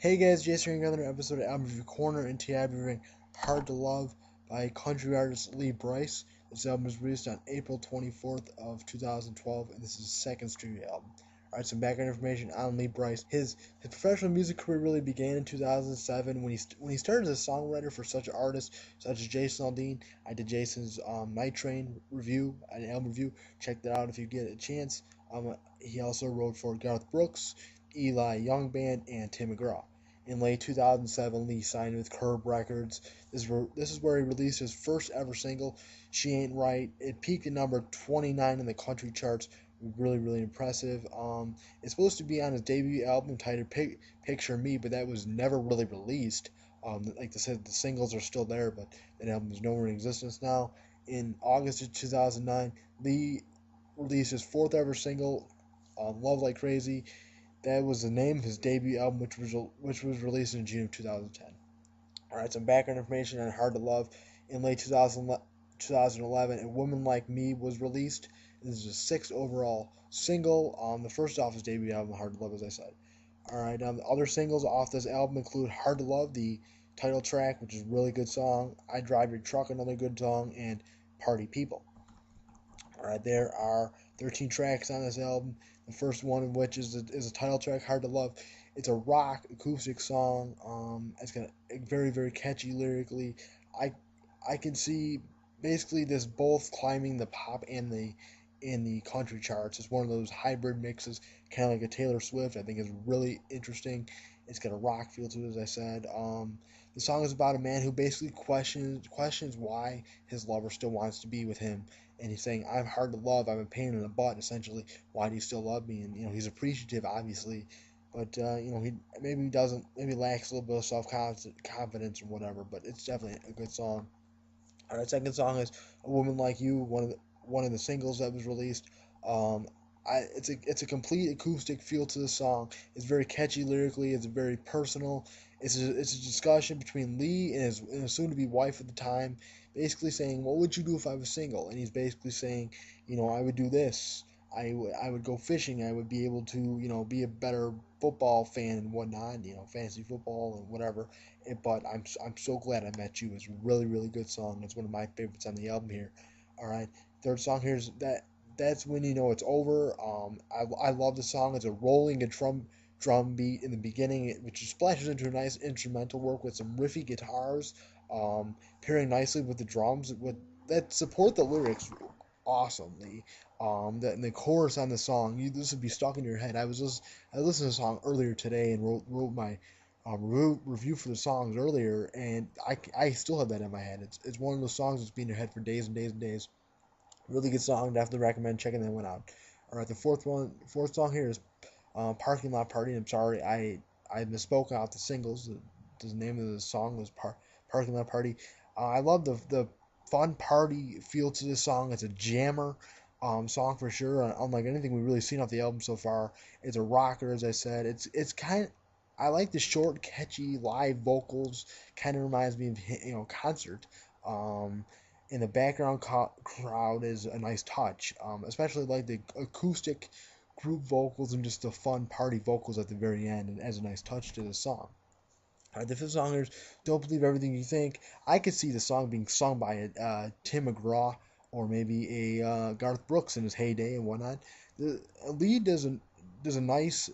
Hey guys, Jason here, another episode of Album Review Corner, and today I'll be reviewing Hard to Love by country artist Lee Brice. This album was released on April 24th of 2012, and this is his second studio album. Alright, some background information on Lee Brice. His professional music career really began in 2007 when he started as a songwriter for such artists such as Jason Aldean. I did Jason's Night Train review, an album review. Check that out if you get a chance. He also wrote for Garth Brooks, Eli Young Band, and Tim McGraw. In late 2007, Lee signed with Curb Records. This is where he released his first ever single, She Ain't Right. It peaked at number 29 in the country charts. Really, really impressive. It's supposed to be on his debut album titled Picture Me, but that was never really released. Like I said, the singles are still there, but that album is nowhere in existence now. In August of 2009, Lee released his fourth ever single, Love Like Crazy. That was the name of his debut album, which was released in June of 2010. All right, some background information on Hard to Love. In late 2011, A Woman Like Me was released. This is a sixth overall single. The first off his debut album, Hard to Love, as I said. All right, the other singles off this album include Hard to Love, the title track, which is a really good song. I Drive Your Truck, another good song, and Party People. Alright, there are 13 tracks on this album. The first one of which is a title track, Hard to Love. It's a rock acoustic song. It's got a very, very catchy lyrically. I I can see basically this both climbing the pop and the country charts. It's one of those hybrid mixes, kind of like a Taylor Swift. I think is really interesting. It's got a rock feel to it, as I said. The song is about a man who basically questions why his lover still wants to be with him, and he's saying, "I'm hard to love. I'm a pain in the butt." Essentially, why do you still love me? And he's appreciative, obviously, but he maybe doesn't, maybe lacks a little bit of self confidence or whatever. But it's definitely a good song. All right, second song is "A Woman Like You," one of the singles that was released. Um, it's a complete acoustic feel to the song. It's very catchy lyrically. It's very personal. It's a discussion between Lee and his soon to be wife at the time, basically saying, "What would you do if I was single?" And he's basically saying, "I would do this. I would go fishing. I would be able to be a better football fan and whatnot. Fantasy football and whatever. But I'm so glad I met you." It's a really, really good song. It's one of my favorites on the album here. All right, third song here is that's when you know it's over. I love the song. It's a rolling drum beat in the beginning, which splashes into a nice instrumental work with some riffy guitars, pairing nicely with the drums that support the lyrics awesomely. The chorus on the song, this would be stuck in your head. I listened to the song earlier today and wrote my review for the songs earlier, and I still have that in my head. It's one of those songs that's been in your head for days and days and days. Really good song. Definitely recommend checking that one out. All right, the fourth song here is "Parking Lot Party." I'm sorry, I misspoke out the singles. The name of the song was "Parking Lot Party." I love the fun party feel to this song. It's a jammer song for sure. Unlike anything we've really seen off the album so far, it's a rocker, as I said. It's kind of, I like the short, catchy live vocals. Kind of reminds me of concert. In the background crowd is a nice touch, especially like the acoustic group vocals and just the fun party vocals at the very end, and as a nice touch to the song. The fifth song is "Don't Believe Everything You Think." I could see the song being sung by Tim McGraw or maybe a Garth Brooks in his heyday and whatnot. The lead does a nice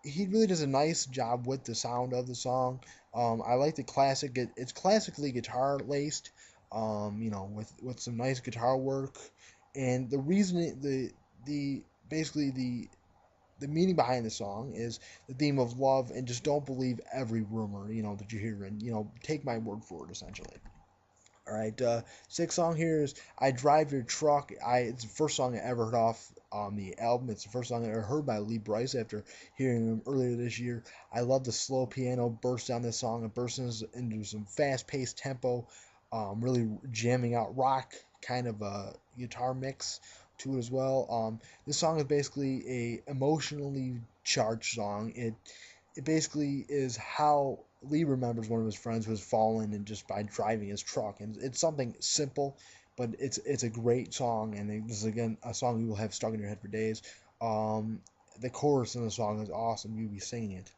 he really does a nice job with the sound of the song. I like the classic. It's classically guitar laced, with some nice guitar work, and the reason the basically the meaning behind the song is the theme of love and just don't believe every rumor that you hear, and take my word for it essentially. All right, sixth song here is "I Drive Your Truck." It's the first song I ever heard off the album. It's the first song I ever heard by Lee Brice after hearing him earlier this year. I love the slow piano burst down this song. It bursts into some fast-paced tempo, really jamming out rock kind of a guitar mix to it as well. This song is basically a emotionally charged song. It basically is how Lee remembers one of his friends who has fallen and just by driving his truck, and it's something simple, but it's a great song, and this is again a song you will have stuck in your head for days. The chorus in the song is awesome. You'll be singing it.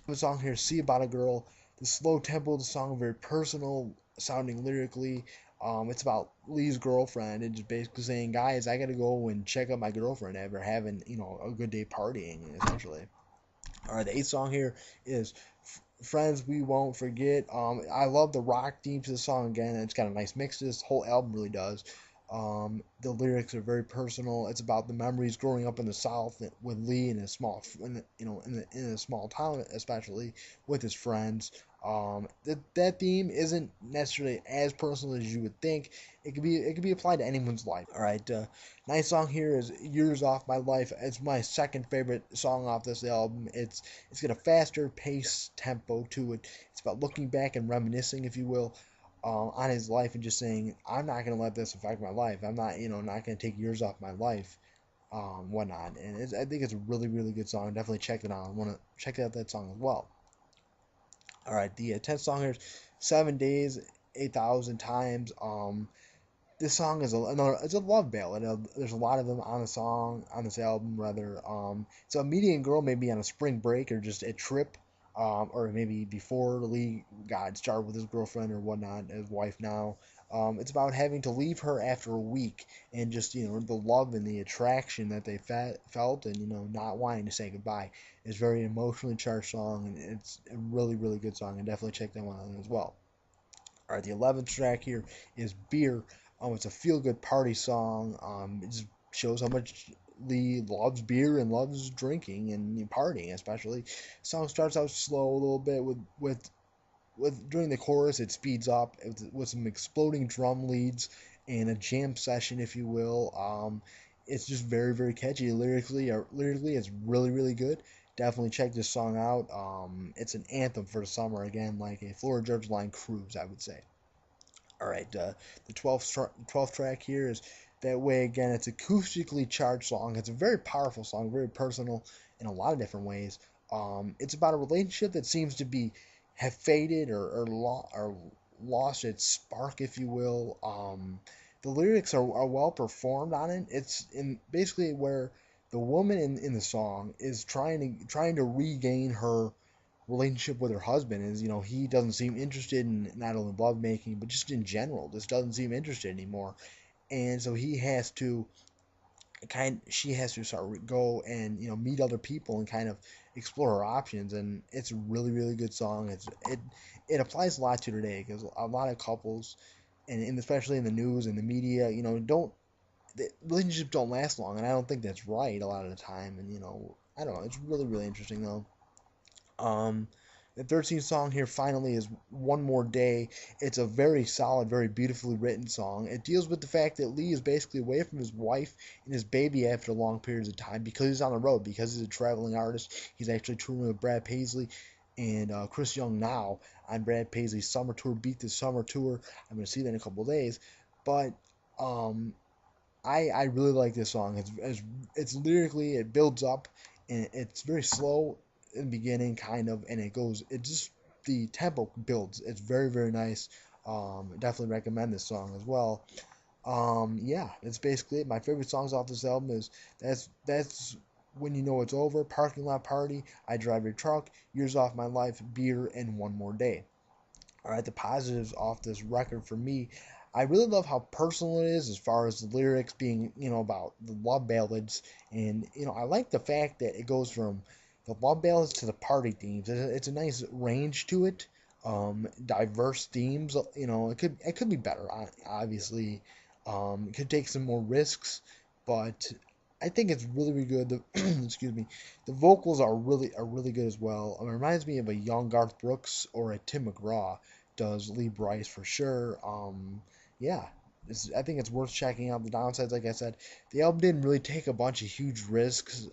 The song here, See About a Girl. The slow tempo of the song, very personal sounding lyrically. It's about Lee's girlfriend and just basically saying, guys, I gotta go and check out my girlfriend after having, a good day partying, essentially. All right, the eighth song here is Friends We Won't Forget. I love the rock theme to the song again. It's got a nice mix to this. Whole album really does. The lyrics are very personal. It's about the memories growing up in the South with Lee in a small, in a small town, especially with his friends. That theme isn't necessarily as personal as you would think. It could be applied to anyone's life. All right, nice song here is "Years Off My Life." It's my second favorite song off this album. It's got a faster pace tempo to it. It's about looking back and reminiscing, if you will, on his life and just saying, I'm not gonna let this affect my life. I'm not, not gonna take years off my life, whatnot. And I think it's a really, really good song. Definitely check it out. I want to check out that song as well. All right, the 10th song here is 7 Days, 8,000 Times. This song is it's a love ballad. There's a lot of them on this album rather. So a median girl maybe on a spring break or just a trip, or maybe before Lee got started with his girlfriend or whatnot, his wife now. It's about having to leave her after a week and just the love and the attraction that they felt and not wanting to say goodbye. It's a very emotionally charged song and it's a really, really good song, and definitely check that one out as well. All right, the 11th track here is Beer. It's a feel good party song. It just shows how much Lee loves beer and loves drinking and partying, especially. The song starts out slow a little bit with during the chorus it speeds up with some exploding drum leads and a jam session, if you will. It's just very, very catchy lyrically. It's really, really good. Definitely check this song out. It's an anthem for the summer again, like a Florida Georgia Line cruise, I would say. All right, the 12th track here is That Way Again. It's acoustically charged song. It's a very powerful song, very personal in a lot of different ways. It's about a relationship that seems to have faded or lost its spark, if you will. The lyrics are well performed on it. It's in basically where the woman in the song is trying to regain her relationship with her husband. Is he doesn't seem interested in not only love making but just in general just doesn't seem interested anymore, and so she has to start go and meet other people and kind of explore her options. And it's a really, really good song. It applies a lot to today because a lot of couples and especially in the news and the media, don't the relationships don't last long, and I don't think that's right a lot of the time. And I don't know, it's really, really interesting though. um the 13th song here finally is One More Day. It's a very solid, very beautifully written song. It deals with the fact that Lee is basically away from his wife and his baby after long periods of time because he's on the road, because he's a traveling artist. He's actually touring with Brad Paisley and Chris Young now on Brad Paisley's summer tour, Beat the Summer Tour. I'm going to see that in a couple of days. But um, I really like this song. It's lyrically, it builds up, and it's very slow in the beginning, kind of, and it just the tempo builds. It's very, very nice. Definitely recommend this song as well. Yeah, that's basically it. My favorite songs off this album is that's When You Know It's Over, Parking Lot Party, I Drive Your Truck, Years Off My Life, Beer, and One More Day. All right, the positives off this record for me, I really love how personal it is as far as the lyrics being, about the love ballads. And, I like the fact that it goes from the love ballads to the party themes. It's a nice range to it. Diverse themes, it could be better, obviously. It could take some more risks, but I think it's really, really good. Excuse me. The vocals are really good as well. It reminds me of a young Garth Brooks or a Tim McGraw does Lee Brice for sure. Yeah, I think it's worth checking out. The downsides, like I said, the album didn't really take a bunch of huge risks.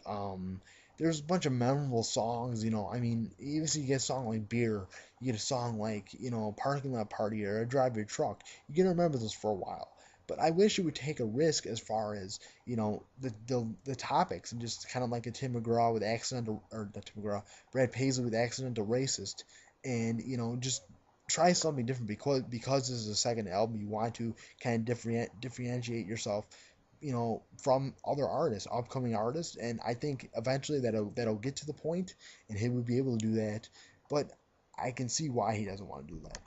There's a bunch of memorable songs. I mean, even if you get a song like Beer, you get a song like Parking Lot Party or Drive Your Truck, you're gonna remember this for a while. But I wish it would take a risk as far as the topics, and just kind of like a Tim McGraw with accidental, or not Tim McGraw, Brad Paisley with Accidental Racist, and just try something different because this is a second album. You want to kind of differentiate yourself from other artists, upcoming artists, and I think eventually that'll get to the point, and he would be able to do that. But I can see why he doesn't want to do that.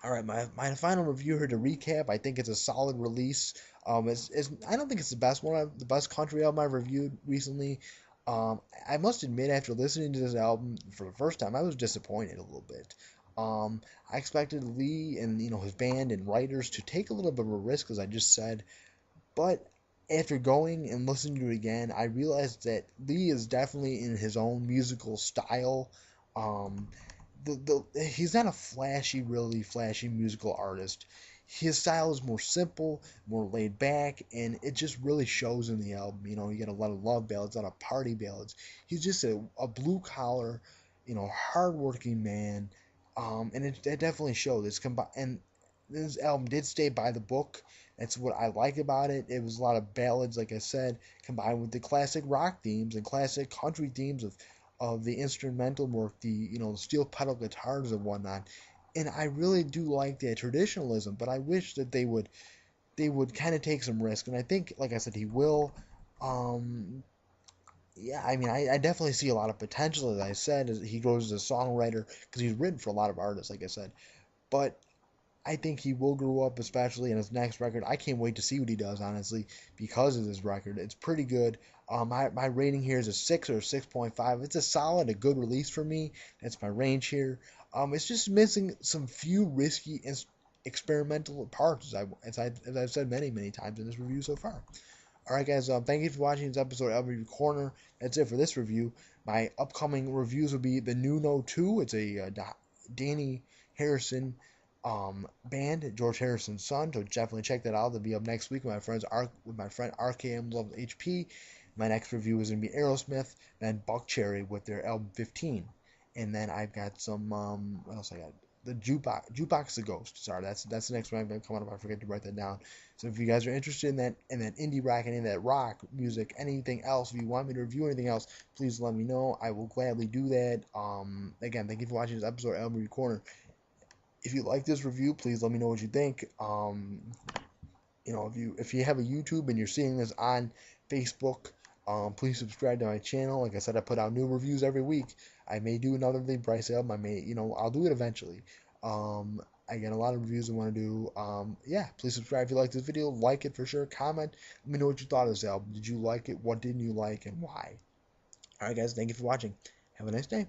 All right, my final review here to recap. I think it's a solid release. I don't think it's the best one, the best country album I've reviewed recently. I must admit, after listening to this album for the first time, I was disappointed a little bit. I expected Lee and his band and writers to take a little bit of a risk, as I just said, but after going and listening to it again, I realized that Lee is definitely in his own musical style. Um, he's not a really flashy musical artist. His style is more simple, more laid back, and it just really shows in the album. You get a lot of love ballads, a lot of party ballads. He's just a blue collar, hardworking man, and it definitely shows. And this album did stay by the book. That's what I like about it. It was a lot of ballads, like I said, combined with the classic rock themes and classic country themes of the instrumental work, the steel pedal guitars and whatnot. And I really do like that traditionalism, but I wish that they would kind of take some risk. And I think, like I said, he will. Yeah, I mean, I definitely see a lot of potential, as I said, as he grows as a songwriter, because he's written for a lot of artists, like I said. But I think he will grow up, especially in his next record. I can't wait to see what he does, honestly, because of this record. It's pretty good. My rating here is a 6 or a 6.5. It's a solid, a good release for me. That's my range here. It's just missing some few risky and experimental parts, as I've said many, many times in this review so far. All right, guys. Thank you for watching this episode of Review Corner. That's it for this review. My upcoming reviews will be the new No 2. It's a Danny Harrison band, George Harrison's son. So definitely check that out. They'll be up next week with my friend RKM Loves HP. My next review is gonna be Aerosmith and Buck Cherry with their album 15. And then I've got some what else I got? The jukebox the ghost. Sorry, that's the next one I've been coming up. I forget to write that down. So if you guys are interested in that indie rock and in that rock music, anything else, if you want me to review anything else, please let me know. I will gladly do that. Again, thank you for watching this episode of Album Review Corner. If you like this review, please let me know what you think. If you have a YouTube and you're seeing this on Facebook, please subscribe to my channel. Like I said, I put out new reviews every week. I may do another Lee Brice album. I'll do it eventually. I got a lot of reviews I want to do. Yeah, please subscribe if you like this video. Like it for sure. Comment. Let me know what you thought of this album. Did you like it? What didn't you like, and why? All right, guys. Thank you for watching. Have a nice day.